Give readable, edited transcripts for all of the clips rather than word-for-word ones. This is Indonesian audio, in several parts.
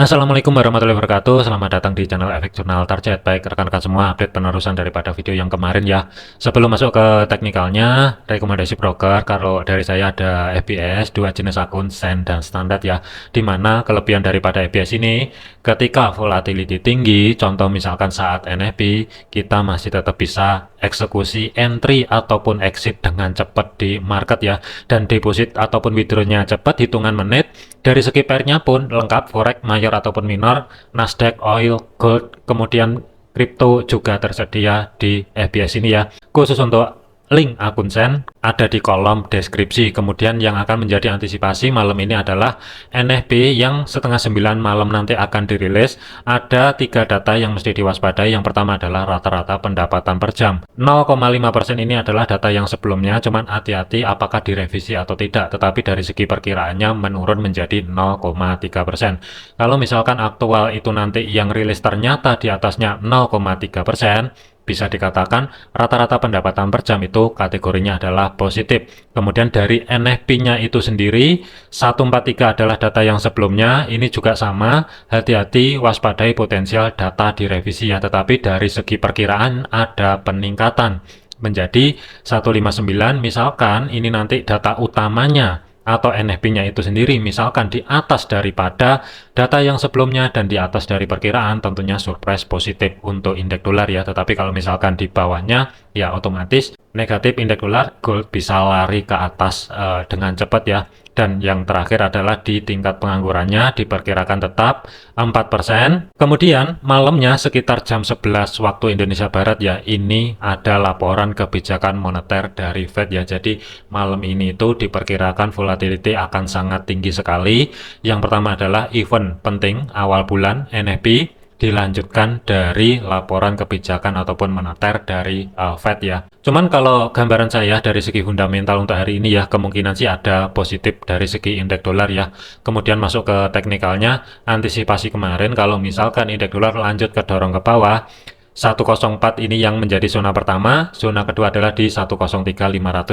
Assalamualaikum warahmatullahi wabarakatuh. Selamat datang di channel Efek Jurnal Target. Baik rekan-rekan semua, update penerusan daripada video yang kemarin ya. Sebelum masuk ke teknikalnya, rekomendasi broker kalau dari saya ada FBS, dua jenis akun, Send dan Standard ya. Dimana kelebihan daripada FBS ini, ketika volatility tinggi, contoh misalkan saat NFP, kita masih tetap bisa eksekusi entry ataupun exit dengan cepat di market ya. Dan deposit ataupun withdrawnya cepat, hitungan menit. Dari segi pairnya pun lengkap, forex, mayor ataupun minor, Nasdaq, oil, gold, kemudian kripto juga tersedia di FBS ini ya. Khusus untuk link akun Send ada di kolom deskripsi. Kemudian yang akan menjadi antisipasi malam ini adalah NFP yang setengah 9 malam nanti akan dirilis. Ada 3 data yang mesti diwaspadai. Yang pertama adalah rata-rata pendapatan per jam. 0,5% ini adalah data yang sebelumnya, cuman hati-hati apakah direvisi atau tidak. Tetapi dari segi perkiraannya menurun menjadi 0,3%. Kalau misalkan aktual itu nanti yang rilis ternyata di atasnya 0,3%, bisa dikatakan rata-rata pendapatan per jam itu kategorinya adalah positif. Kemudian dari NFP-nya itu sendiri 143 adalah data yang sebelumnya, ini juga sama, hati-hati waspadai potensial data direvisi ya, tetapi dari segi perkiraan ada peningkatan menjadi 159. Misalkan ini nanti data utamanya atau NFP-nya itu sendiri misalkan di atas daripada data yang sebelumnya dan di atas dari perkiraan, tentunya surprise positif untuk indeks dolar ya. Tetapi kalau misalkan di bawahnya ya otomatis negatif indeks dolar, gold bisa lari ke atas dengan cepat ya. Dan yang terakhir adalah di tingkat penganggurannya diperkirakan tetap 4%. Kemudian malamnya sekitar jam 11 waktu Indonesia Barat ya, ini ada laporan kebijakan moneter dari Fed ya. Jadi malam ini itu diperkirakan volatility akan sangat tinggi sekali. Yang pertama adalah event penting awal bulan NFP, dilanjutkan dari laporan kebijakan ataupun moneter dari Fed ya. Cuman kalau gambaran saya dari segi fundamental untuk hari ini ya, kemungkinan sih ada positif dari segi indeks dolar ya. Kemudian masuk ke teknikalnya, antisipasi kemarin kalau misalkan indeks dolar lanjut ke dorong ke bawah, 104 ini yang menjadi zona pertama, zona kedua adalah di 103.500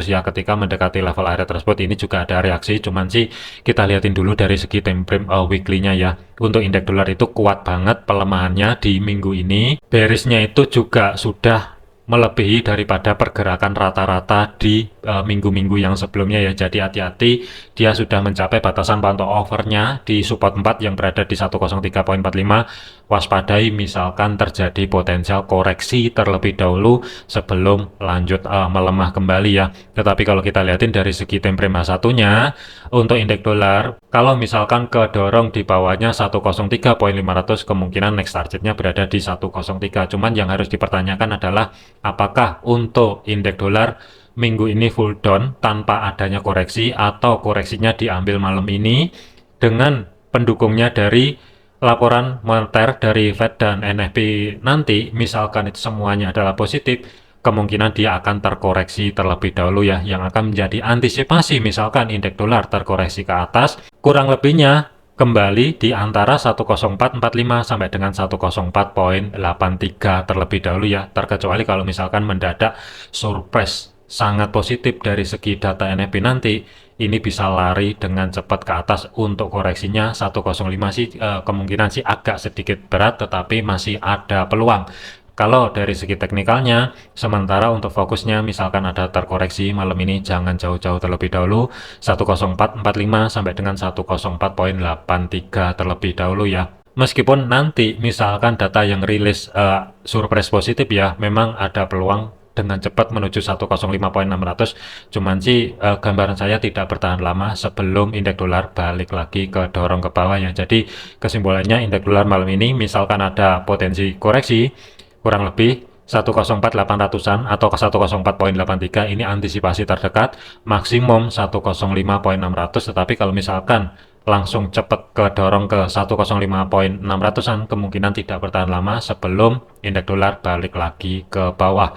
ya. Ketika mendekati level area tersebut ini juga ada reaksi, cuman sih kita lihatin dulu dari segi time frame weekly-nya ya. Untuk indeks dolar itu kuat banget pelemahannya di minggu ini, bearish-nya itu juga sudah melebihi daripada pergerakan rata-rata di minggu-minggu yang sebelumnya ya. Jadi hati-hati, dia sudah mencapai batasan pantau overnya di support 4 yang berada di 103.45. Waspadai misalkan terjadi potensial koreksi terlebih dahulu sebelum lanjut melemah kembali ya. Tetapi kalau kita lihatin dari segi time frame H1-nya untuk indeks dolar, kalau misalkan kedorong di bawahnya 103.500, kemungkinan next targetnya berada di 103. Cuman yang harus dipertanyakan adalah apakah untuk indeks dolar minggu ini full down tanpa adanya koreksi, atau koreksinya diambil malam ini dengan pendukungnya dari laporan moneter dari Fed dan NFP nanti, misalkan itu semuanya adalah positif, kemungkinan dia akan terkoreksi terlebih dahulu ya, yang akan menjadi antisipasi misalkan indeks dolar terkoreksi ke atas, kurang lebihnya kembali di antara 104.45 sampai dengan 104.83 terlebih dahulu ya, terkecuali kalau misalkan mendadak surprise sangat positif dari segi data NFP nanti, ini bisa lari dengan cepat ke atas. Untuk koreksinya 105 sih kemungkinan sih agak sedikit berat, tetapi masih ada peluang kalau dari segi teknikalnya. Sementara untuk fokusnya misalkan ada terkoreksi malam ini, jangan jauh-jauh terlebih dahulu 104.45 sampai dengan 104.83 terlebih dahulu ya. Meskipun nanti misalkan data yang rilis surprise positif ya, memang ada peluang dengan cepat menuju 105.600, cuman sih gambaran saya tidak bertahan lama sebelum indeks dolar balik lagi ke dorong ke bawah ya. Jadi kesimpulannya indeks dolar malam ini misalkan ada potensi koreksi kurang lebih 104.800-an atau ke 104.83, ini antisipasi terdekat, maksimum 105.600. Tetapi kalau misalkan langsung cepat ke dorong ke 105.600-an, kemungkinan tidak bertahan lama sebelum indeks dolar balik lagi ke bawah.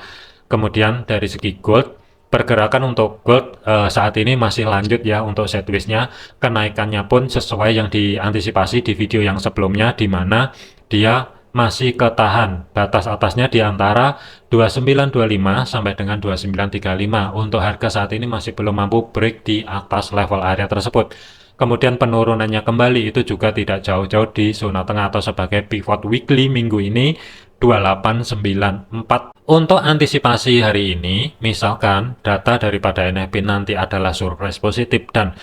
Kemudian dari segi gold, pergerakan untuk gold saat ini masih lanjut ya. Untuk sideways-nya, kenaikannya pun sesuai yang diantisipasi di video yang sebelumnya, di mana dia masih ketahan batas atasnya di antara 2925 sampai dengan 2935. Untuk harga saat ini masih belum mampu break di atas level area tersebut. kemudian penurunannya kembali itu juga tidak jauh-jauh di zona tengah atau sebagai pivot weekly minggu ini 2894. Untuk antisipasi hari ini, misalkan data daripada NFP nanti adalah surprise positif dan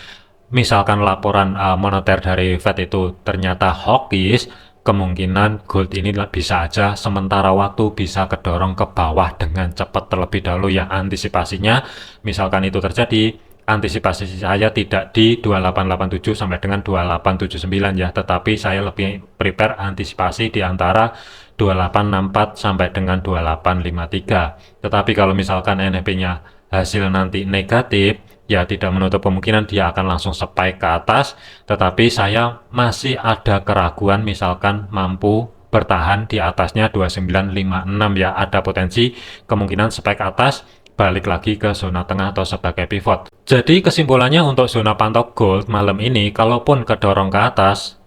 misalkan laporan moneter dari Fed itu ternyata hawkish, kemungkinan gold ini bisa aja sementara waktu bisa kedorong ke bawah dengan cepat terlebih dahulu ya antisipasinya. Misalkan itu terjadi, antisipasi saya tidak di 2887 sampai dengan 2879 ya, tetapi saya lebih prepare antisipasi di antara 2864 sampai dengan 2853. Tetapi kalau misalkan NFP-nya hasil nanti negatif, ya tidak menutup kemungkinan dia akan langsung spike ke atas, tetapi saya masih ada keraguan misalkan mampu bertahan di atasnya 2956 ya, ada potensi kemungkinan spike ke atas balik lagi ke zona tengah atau sebagai pivot. Jadi kesimpulannya untuk zona pantau gold malam ini, kalaupun kedorong ke atas,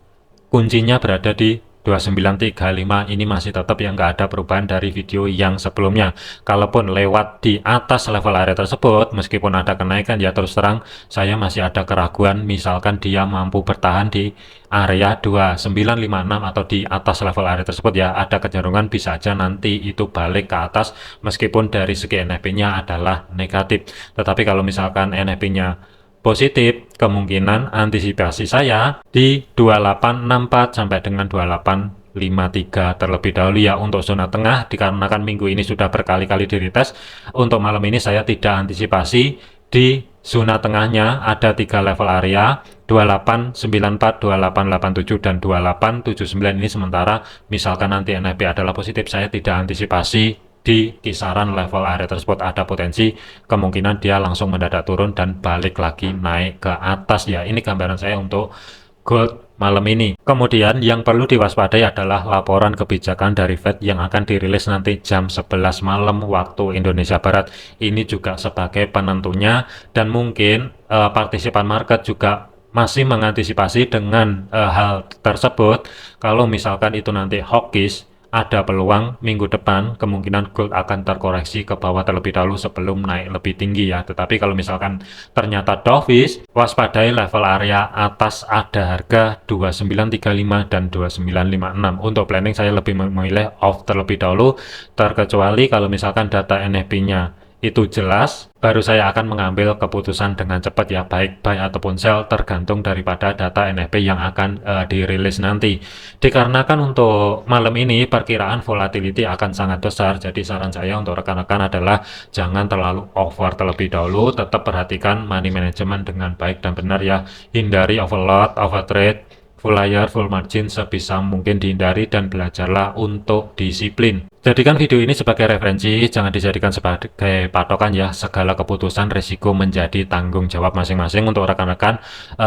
kuncinya berada di 2935. Ini masih tetap yang nggak ada perubahan dari video yang sebelumnya. Kalaupun lewat di atas level area tersebut, meskipun ada kenaikan ya terus terang saya masih ada keraguan misalkan dia mampu bertahan di area 2956 atau di atas level area tersebut ya, ada kecenderungan bisa aja nanti itu balik ke atas meskipun dari segi NFP-nya adalah negatif. Tetapi kalau misalkan NFP-nya positif, kemungkinan antisipasi saya di 2864 sampai dengan 2853 terlebih dahulu ya untuk zona tengah, dikarenakan minggu ini sudah berkali-kali di retest. Untuk malam ini saya tidak antisipasi di zona tengahnya, ada 3 level area 2894, 2887 dan 2879. Ini sementara misalkan nanti NFP adalah positif, saya tidak antisipasi di kisaran level area tersebut, ada potensi kemungkinan dia langsung mendadak turun dan balik lagi naik ke atas ya. Ini gambaran saya untuk gold malam ini. Kemudian yang perlu diwaspadai adalah laporan kebijakan dari Fed yang akan dirilis nanti jam 11 malam waktu Indonesia Barat. Ini juga sebagai penentunya dan mungkin partisipan market juga masih mengantisipasi dengan hal tersebut. Kalau misalkan itu nanti hawkish, ada peluang minggu depan kemungkinan gold akan terkoreksi ke bawah terlebih dahulu sebelum naik lebih tinggi ya. Tetapi kalau misalkan ternyata dovish, waspadai level area atas ada harga 2935 dan 2956. Untuk planning saya lebih memilih off terlebih dahulu, terkecuali kalau misalkan data NFP-nya itu jelas, baru saya akan mengambil keputusan dengan cepat ya, baik buy ataupun sell tergantung daripada data NFP yang akan dirilis nanti. Dikarenakan untuk malam ini perkiraan volatility akan sangat besar, jadi saran saya untuk rekan-rekan adalah jangan terlalu over terlebih dahulu, tetap perhatikan money management dengan baik dan benar ya, hindari overload, overtrade, full layar, full margin sebisa mungkin dihindari dan belajarlah untuk disiplin. Jadikan video ini sebagai referensi, jangan dijadikan sebagai patokan ya. Segala keputusan risiko menjadi tanggung jawab masing-masing. Untuk rekan-rekan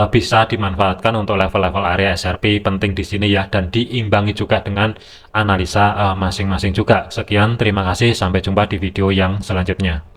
bisa dimanfaatkan untuk level-level area SRP penting di sini ya, dan diimbangi juga dengan analisa masing-masing juga. Sekian, terima kasih, sampai jumpa di video yang selanjutnya.